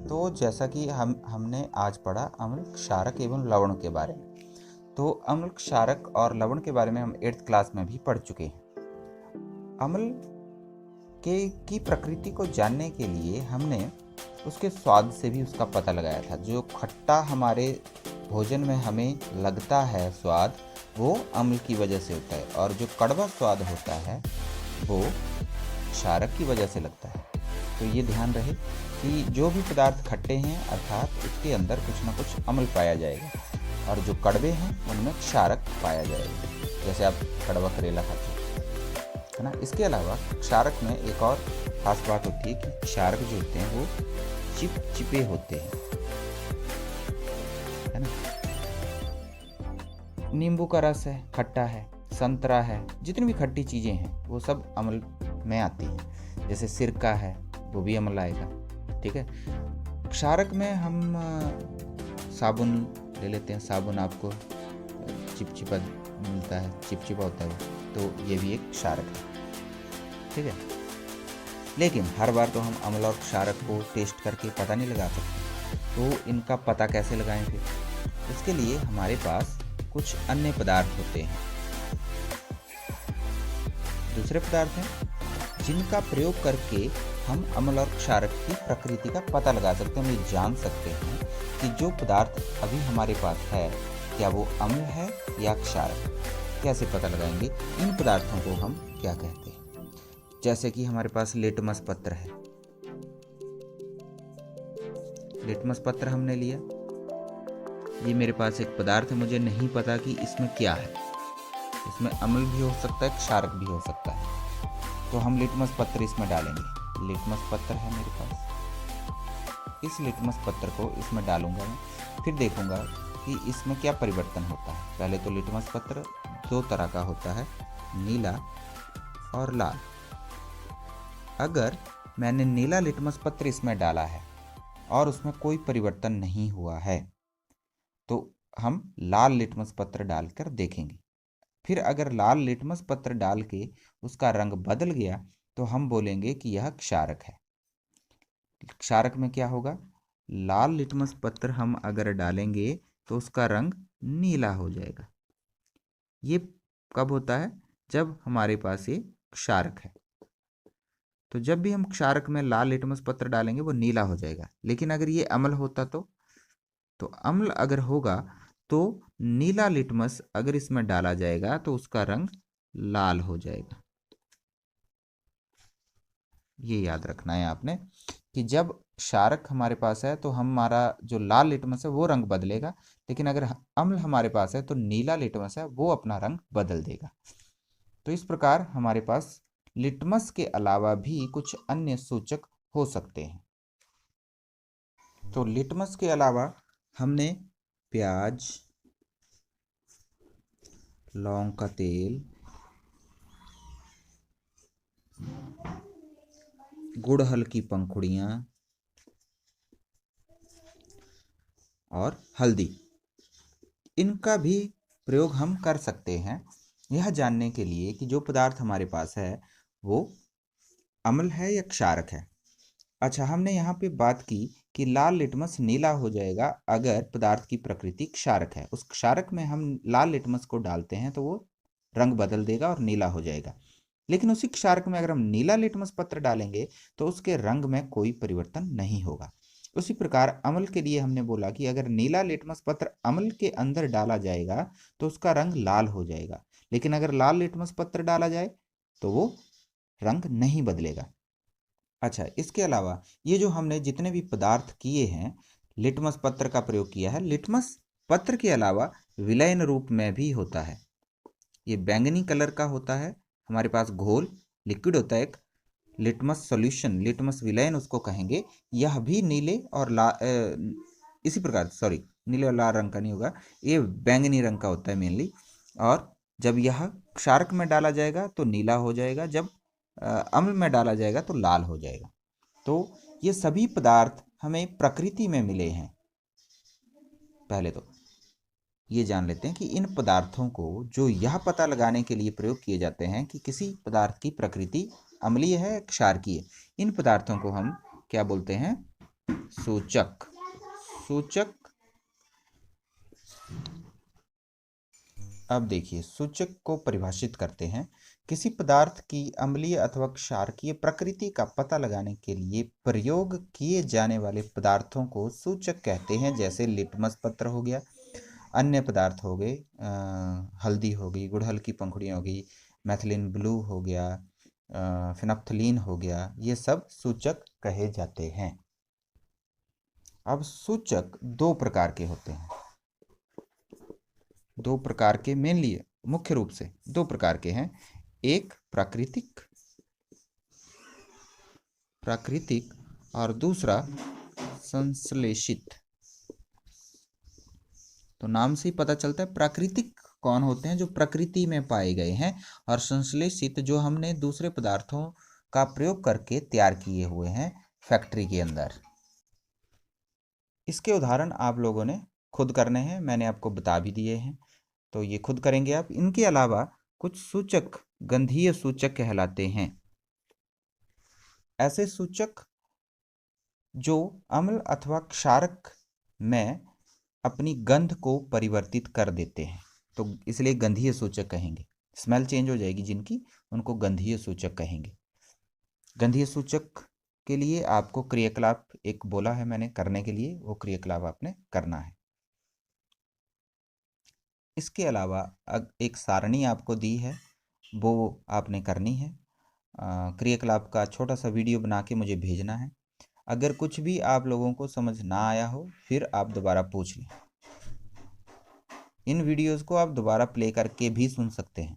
तो जैसा कि हमने आज पढ़ा अम्ल, क्षारक एवं लवण के बारे में। तो अम्ल, क्षारक और लवण के बारे में हम 8th क्लास में भी पढ़ चुके हैं। अम्ल की प्रकृति को जानने के लिए हमने उसके स्वाद से भी उसका पता लगाया था। जो खट्टा हमारे भोजन में हमें लगता है स्वाद, वो अम्ल की वजह से होता है, और जो कड़वा स्वाद होता है वो क्षारक की वजह से लगता है। तो ये ध्यान रहे कि जो भी पदार्थ खट्टे हैं अर्थात उसके अंदर कुछ ना कुछ अम्ल पाया जाएगा, और जो कड़वे हैं उनमें क्षारक पाया जाएगा। जैसे आप कड़वा करेला खाते है ना। इसके अलावा क्षारक में एक और खास बात होती है कि क्षारक जो होते हैं वो चिपचिपे होते हैं, है ना। नींबू का रस है, खट्टा है, संतरा है, जितनी भी खट्टी चीज़ें हैं वो सब अम्ल में आती हैं। जैसे सिरका है, वो भी अम्ल आएगा, ठीक है। क्षारक में हम साबुन ले लेते हैं। साबुन आपको चिपचिपा मिलता है, चिपचिपा होता है वो, तो ये भी एक क्षारक है, ठीक है। लेकिन हर बार तो हम अम्ल और क्षारक को टेस्ट करके पता नहीं लगा सकते, तो इनका पता कैसे लगाएं फिर? इसके लिए हमारे पास कुछ अन्य पदार्थ होते हैं, दूसरे पदार्थ हैं जिनका प्रयोग करके हम अम्ल और क्षारक की प्रकृति का पता लगा सकते हैं। हम ये जान सकते हैं कि जो पदार्थ अभी हमारे पास है क्या वो अम्ल है या क्षारक। कैसे पता लगाएंगे? इन पदार्थों को हम क्या कहते हैं? जैसे कि हमारे पास लिटमस पत्र है। लिटमस पत्र हमने लिया, ये मेरे पास एक पदार्थ है, मुझे नहीं पता कि इसमें क्या है। इसमें अम्ल भी हो सकता है, क्षारक भी हो सकता है। तो हम लिटमस पत्र इसमें डालेंगे। लिटमस पत्र है मेरे पास, इस लिटमस पत्र को इसमें डालूंगा मैं, फिर देखूंगा कि इसमें क्या परिवर्तन होता है। पहले तो लिटमस पत्र दो तरह का होता है, नीला और लाल। अगर मैंने नीला लिटमस पत्र इसमें डाला है और उसमें कोई परिवर्तन नहीं हुआ है तो हम लाल लिटमस पत्र डालकर देखेंगे। फिर अगर लाल लिटमस पत्र डाल के उसका रंग बदल गया तो हम बोलेंगे कि यह क्षारक है। क्षारक में क्या होगा? लाल लिटमस पत्र हम अगर डालेंगे तो उसका रंग नीला हो जाएगा। ये कब होता है? जब हमारे पास ये क्षारक है। तो जब भी हम क्षारक में लाल लिटमस पत्र डालेंगे वो नीला हो जाएगा। लेकिन अगर ये अम्ल होता तो अम्ल अगर होगा तो नीला लिटमस अगर इसमें डाला जाएगा तो उसका रंग लाल हो जाएगा। ये याद रखना है आपने कि जब क्षारक हमारे पास है तो हमारा जो लाल लिटमस है वो रंग बदलेगा, लेकिन अगर अम्ल हमारे पास है तो नीला लिटमस है वो अपना रंग बदल देगा। तो इस प्रकार हमारे पास लिटमस के अलावा भी कुछ अन्य सूचक हो सकते हैं। तो लिटमस के अलावा हमने प्याज, लौंग का तेल, गुड़हल की पंखुड़ियाँ और हल्दी, इनका भी प्रयोग हम कर सकते हैं यह जानने के लिए कि जो पदार्थ हमारे पास है वो अम्ल है या क्षारक है। अच्छा, हमने यहाँ पे बात की कि लाल लिटमस नीला हो जाएगा अगर पदार्थ की प्रकृति क्षारक है। उस क्षारक में हम लाल लिटमस को डालते हैं तो वो रंग बदल देगा और नीला हो जाएगा। लेकिन उसी क्षारक में अगर हम नीला लिटमस पत्र डालेंगे तो उसके रंग में कोई परिवर्तन नहीं होगा। उसी प्रकार अम्ल के लिए हमने बोला कि अगर नीला लिटमस पत्र अम्ल के अंदर डाला जाएगा तो उसका रंग लाल हो जाएगा, लेकिन अगर लाल लिटमस पत्र डाला जाए तो वो रंग नहीं बदलेगा। अच्छा, इसके अलावा ये जो हमने जितने भी पदार्थ किए हैं, लिटमस पत्र का प्रयोग किया है, लिटमस पत्र के अलावा विलयन रूप में भी होता है। ये बैंगनी कलर का होता है, हमारे पास घोल लिक्विड होता है एक, लिटमस सॉल्यूशन, लिटमस विलयन उसको कहेंगे। यह भी नीले और इसी प्रकार नीले और लाल रंग का नहीं होगा, ये बैंगनी रंग का होता है मेनली। और जब यह क्षारक में डाला जाएगा तो नीला हो जाएगा, जब अम्ल में डाला जाएगा तो लाल हो जाएगा। तो ये सभी पदार्थ हमें प्रकृति में मिले हैं। पहले तो ये जान लेते हैं कि इन पदार्थों को जो यह पता लगाने के लिए प्रयोग किए जाते हैं कि किसी पदार्थ की प्रकृति अम्लीय है, क्षारकीय, इन पदार्थों को हम क्या बोलते हैं? सूचक। सूचक, अब देखिए सूचक को परिभाषित करते हैं। किसी पदार्थ की अम्लीय अथवा क्षारकीय प्रकृति का पता लगाने के लिए प्रयोग किए जाने वाले पदार्थों को सूचक कहते हैं। जैसे लिटमस पत्र हो गया, अन्य पदार्थ हो गए, हल्दी हो गई, गुड़हल की पंखुड़ियाँ हो गई, मैथिलीन ब्लू हो गया, फिनोप्थलीन हो गया, ये सब सूचक कहे जाते हैं। अब सूचक दो प्रकार के होते हैं, दो प्रकार के, मेनली मुख्य रूप से दो प्रकार के हैं। एक प्राकृतिक और दूसरा संश्लेषित। तो नाम से ही पता चलता है प्राकृतिक कौन होते हैं, जो प्रकृति में पाए गए हैं, और संश्लेषित जो हमने दूसरे पदार्थों का प्रयोग करके तैयार किए हुए हैं फैक्ट्री के अंदर। इसके उदाहरण आप लोगों ने खुद करने हैं, मैंने आपको बता भी दिए हैं, तो ये खुद करेंगे आप। इनके अलावा कुछ सूचक गंधीय सूचक कहलाते हैं। ऐसे सूचक जो अम्ल अथवा क्षारक में अपनी गंध को परिवर्तित कर देते हैं, तो इसलिए गंधीय सूचक कहेंगे। स्मेल चेंज हो जाएगी जिनकी, उनको गंधीय सूचक कहेंगे। गंधीय सूचक के लिए आपको क्रियाकलाप एक बोला है मैंने करने के लिए, वो क्रियाकलाप आपने करना है। इसके अलावा एक सारणी आपको दी है, वो आपने करनी है। क्रियाकलाप का छोटा सा वीडियो बना के मुझे भेजना है। अगर कुछ भी आप लोगों को समझ ना आया हो, फिर आप दोबारा पूछ लें। इन वीडियोस को आप दोबारा प्ले करके भी सुन सकते हैं।